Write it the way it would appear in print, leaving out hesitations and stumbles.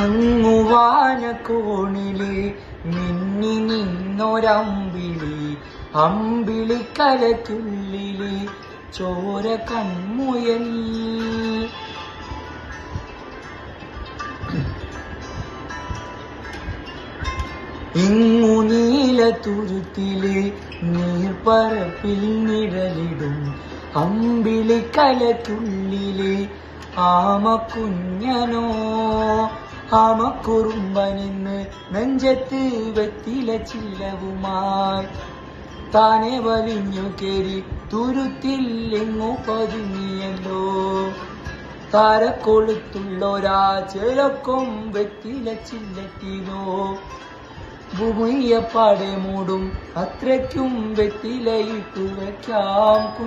അങ്ങുവാനക്കോണിലെ മിന്നി നിന്നൊരമ്പിളി, അമ്പിളിക്കലയ്ക്കുള്ളിലെ ചോര കൺമുയൽ. ഇങ്ങു നീലത്തുരുത്തിലെ നീർപ്പരപ്പിൽ നിഴലിടും അമ്പിളിക്കലയ്ക്കുള്ളിലെ ആമക്കുഞ്ഞനോ. ആമക്കുറുമ്പനിന്ന് നെഞ്ചത്ത് വെത്തില ചില്ലവുമായി താനെ വലിഞ്ഞു കേറി തുരുത്തിൽ എങ്ങോ പതുങ്ങിയല്ലോ. താരക്കൊളുത്തുള്ളൊരാ ചെലക്കും വെത്തില ചില്ലത്തിലോ. ഭൂമിയെ പാടെ മൂടും അത്രയ്ക്കും വെത്തിലയിട്ടു വയ്ക്കാം.